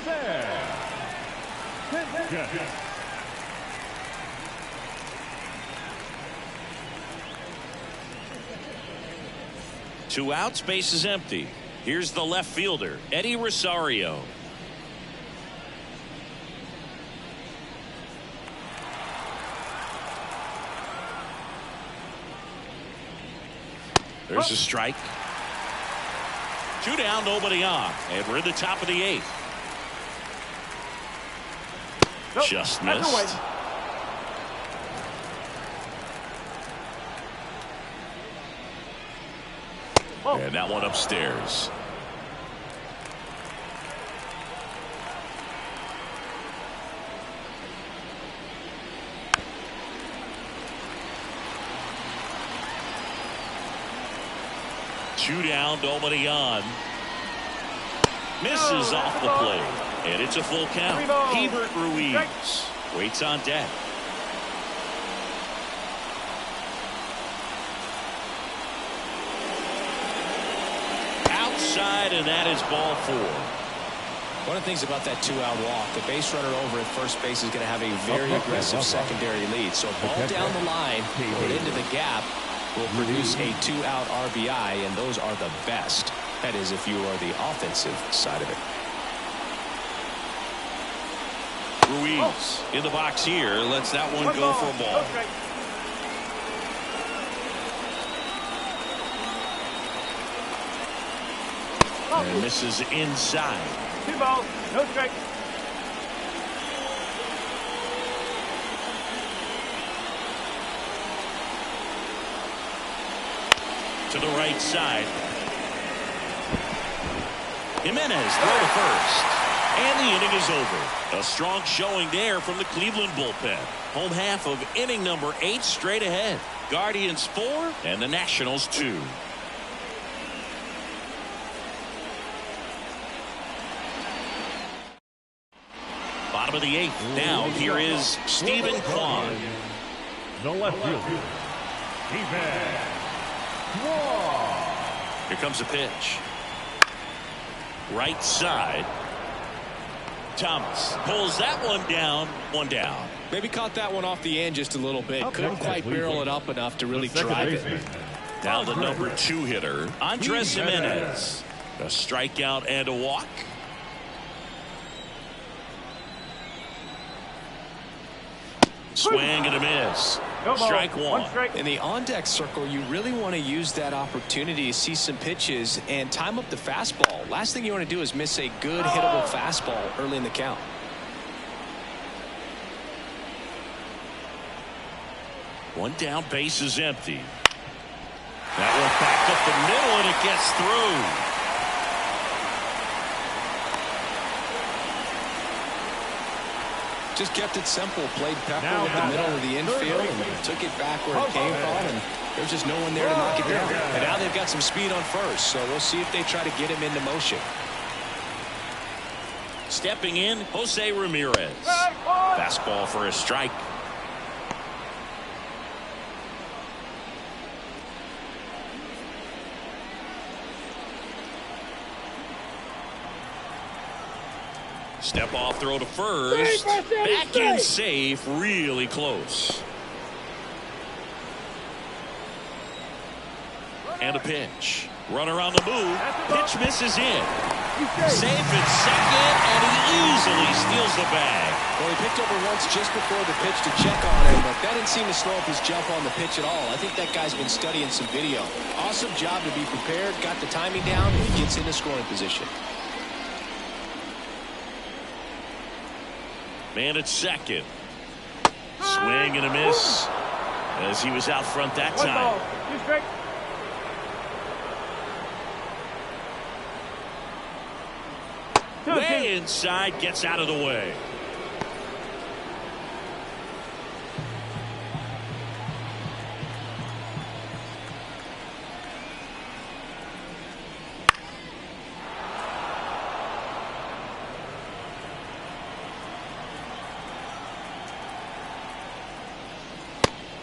Speaker 4: Sam Hentges.
Speaker 1: 2 outs, base is empty. Here's the left fielder, Eddie Rosario. There's a strike. 2 down, nobody on, and we're at the top of the 8th. Just missed. And that one upstairs. Two down, nobody on. Misses off the plate. And it's a full count. Hebert Ruiz waits on deck. Outside, and that is ball 4.
Speaker 2: One of the things about that 2-out walk, the base runner over at first base is going to have a very aggressive secondary lead. So ball down the line, put into the gap, will produce a 2-out RBI, and those are the best. That is, if you are the offensive side of it.
Speaker 1: Ruiz in the box here, lets that one go for a ball. And misses inside.
Speaker 3: 2 balls, no strikes.
Speaker 1: To the right side. Jimenez throw to first. And the inning is over. A strong showing there from the Cleveland bullpen. Home half of inning number 8 straight ahead. Guardians 4 and the Nationals 2. Bottom of the 8th. Now here is Stephen Kwan.
Speaker 4: The left fielder, Stephen Kwan.
Speaker 1: Here comes a pitch. Right side. Thomas pulls that one down. One down.
Speaker 2: Maybe caught that one off the end just a little bit. Couldn't quite barrel it up enough to really drive it.
Speaker 1: Now the number 2 hitter, Andres Jimenez. A strikeout and a walk. Swing and a miss. Strike one.
Speaker 2: In the on-deck circle, you really want to use that opportunity to see some pitches and time up the fastball. Last thing you want to do is miss a good hittable fastball early in the count.
Speaker 1: One down, base is empty. That one back up the middle, and it gets through.
Speaker 2: Just kept it simple. Played Pepper with the middle of the infield and took it back where it came from, and there's just no one there to knock it down. And now they've got some speed on first, so we'll see if they try to get him into motion.
Speaker 1: Stepping in, Jose Ramirez. Fastball for a strike. Step off throw to first. Back in safe. Really close. And a pitch. Runner on the move. Pitch misses in. Safe at second, and he easily steals the bag.
Speaker 2: Well, he picked over once just before the pitch to check on him, but that didn't seem to slow up his jump on the pitch at all. I think that guy's been studying some video. Awesome job to be prepared, got the timing down, and he gets into scoring position.
Speaker 1: Man at second. Swing and a miss as he was out front that time. Way inside, gets out of the way.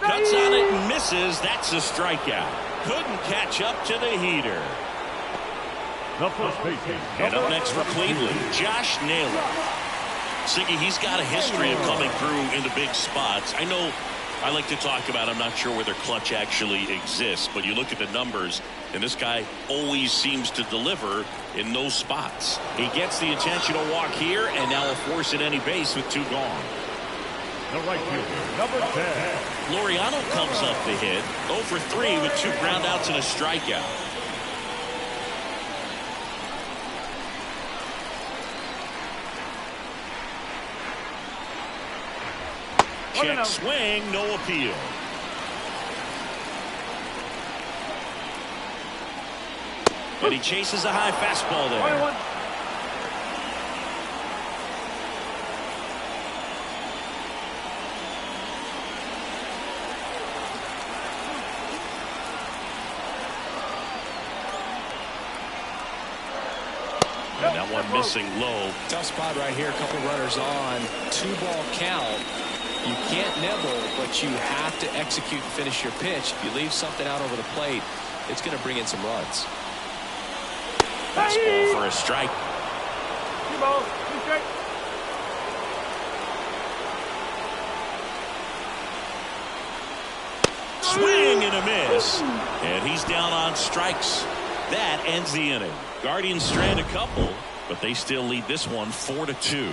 Speaker 1: Cuts on it and misses. That's a strikeout. Couldn't catch up to the heater.
Speaker 4: The first baseman.
Speaker 1: And up next for Cleveland, Josh Naylor. Siggy, he's got a history of coming through into big spots. I know I like to talk about, I'm not sure whether clutch actually exists, but you look at the numbers, and this guy always seems to deliver in those spots. He gets the intentional walk here, and now a force at any base with 2 gone.
Speaker 4: The right fielder, number 10.
Speaker 1: Laureano comes up to hit. 0 for 3 with 2 groundouts and a strikeout. Check swing, no appeal. And he chases a high fastball there.
Speaker 3: 21.
Speaker 1: And that one missing low.
Speaker 2: Tough spot right here. A couple runners on. 2-ball count. You can't nibble, but you have to execute and finish your pitch. If you leave something out over the plate, it's going to bring in some runs.
Speaker 1: Fastball for a strike.
Speaker 3: 2 balls, 2 strikes.
Speaker 1: Swing and a miss. And he's down on strikes. That ends the inning. Guardians strand a couple, but they still lead this one 4-2.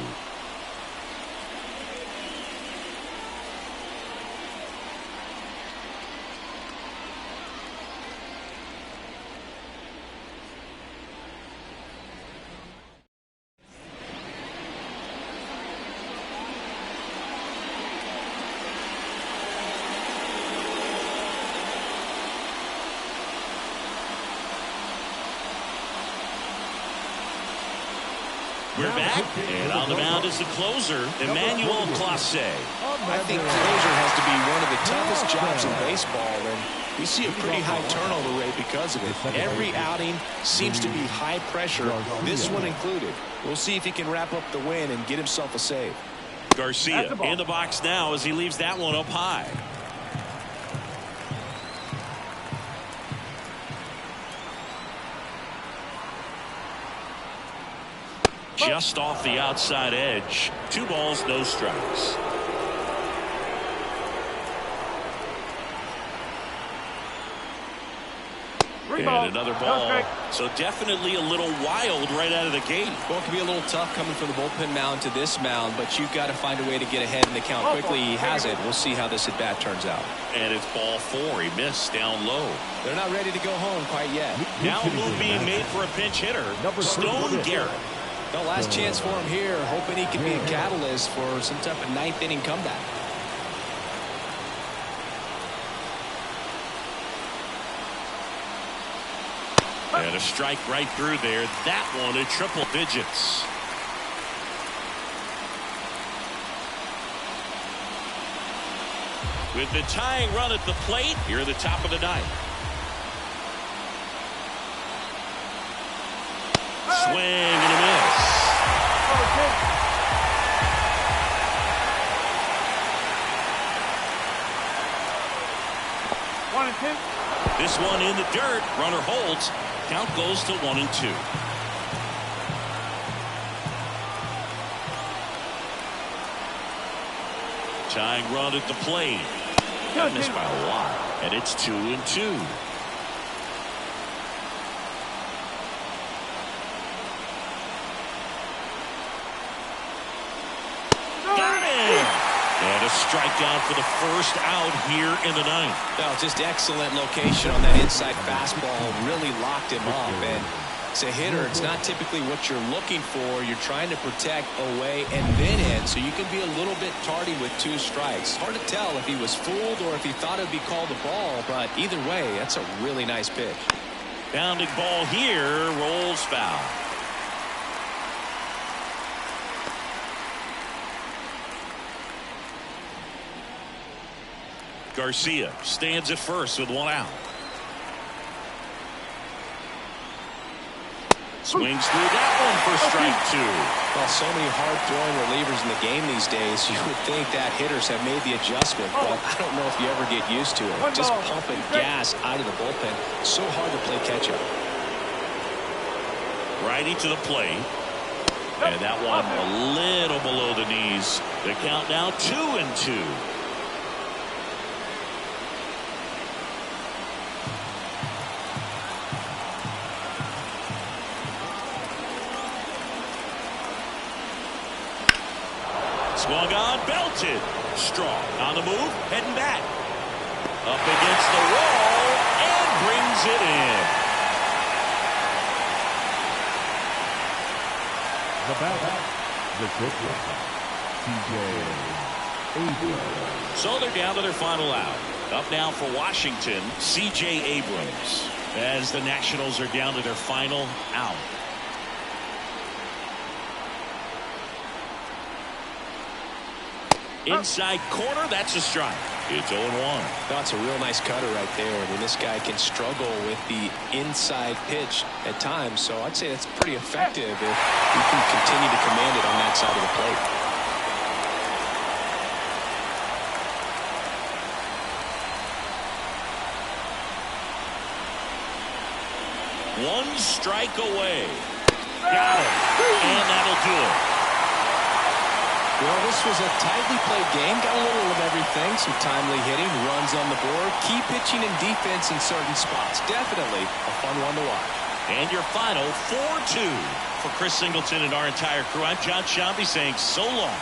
Speaker 1: We're back, and on the mound is the closer, Emmanuel Clase.
Speaker 2: I think closer has to be one of the toughest jobs in baseball, and we see a pretty high turnover rate because of it. Every outing seems to be high pressure, this one included. We'll see if he can wrap up the win and get himself a save.
Speaker 1: Garcia in the box now as he leaves that one up high. Just off the outside edge. 2 balls, no strikes. And another ball. So definitely a little wild right out of the gate.
Speaker 2: Well, it can be a little tough coming from the bullpen mound to this mound, but you've got to find a way to get ahead in the count quickly. He has it. We'll see how this at bat turns out.
Speaker 1: And it's ball 4. He missed down low.
Speaker 2: They're not ready to go home quite yet.
Speaker 1: Now a move being made for a pinch hitter, Stone Garrett.
Speaker 2: No, last chance for him here, hoping he can be a catalyst for some type of 9th inning comeback.
Speaker 1: And a strike right through there. That one at triple digits. With the tying run at the plate, here at the top of the 9th. Swing and a miss. This one in the dirt. Runner holds. Count goes to 1-2. Tying run at the plate. Got missed by a lot. And it's 2-2. And a strikeout for the first out here in the 9th.
Speaker 2: No, just excellent location on that inside fastball. Really locked him up. And as a hitter, it's not typically what you're looking for. You're trying to protect away and then in, so you can be a little bit tardy with 2 strikes. Hard to tell if he was fooled or if he thought it would be called a ball, but either way, that's a really nice pitch.
Speaker 1: Bounding ball here, rolls foul. Garcia stands at first with 1 out. Swings through that one for strike 2.
Speaker 2: Well, so many hard-throwing relievers in the game these days, you would think that hitters have made the adjustment, but I don't know if you ever get used to it. Just pumping gas out of the bullpen. So hard to play catch-up.
Speaker 1: Righty to the plate. And that one a little below the knees. The count now 2-2. Swung on, belted. Strong on the move, heading back. Up against the wall and brings it in.
Speaker 4: The batter, the pitcher, C.J. Abrams.
Speaker 1: So they're down to their final out. Up now for Washington, C.J. Abrams. As the Nationals are down to their final out. Inside corner, that's a strike. It's 0-1.
Speaker 2: That's a real nice cutter right there. I mean, this guy can struggle with the inside pitch at times, so I'd say that's pretty effective if you can continue to command it on that side of the
Speaker 1: plate. One strike away. Got it. And that'll do it.
Speaker 2: Well, this was a tightly played game. Got a little of everything. Some timely hitting, runs on the board, key pitching and defense in certain spots. Definitely a fun one to watch.
Speaker 1: And your final 4-2 for Chris Singleton and our entire crew. I'm John Shambi saying so long.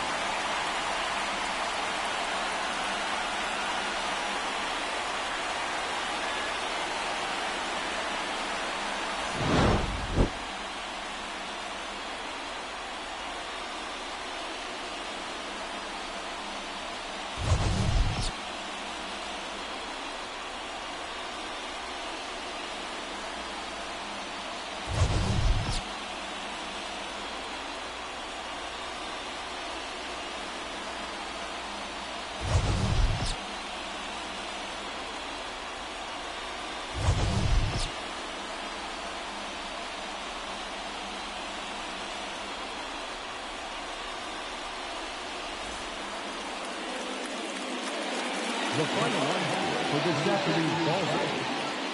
Speaker 4: the final line for this afternoon's ball game.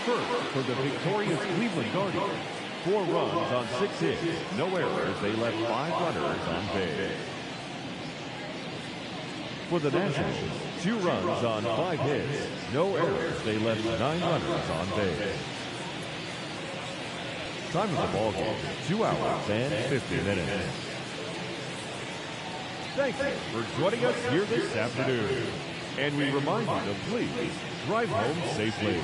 Speaker 4: First, for the victorious Cleveland Guardians, 4 runs on 6 hits, no errors. They left 5 runners on base. For the Nationals, 2 runs on 5 hits, no errors. They left 9 runners on base. Time of the ball game, 2 hours and 50 minutes. Thank you for joining us here this afternoon. And we remind you to please drive home safely.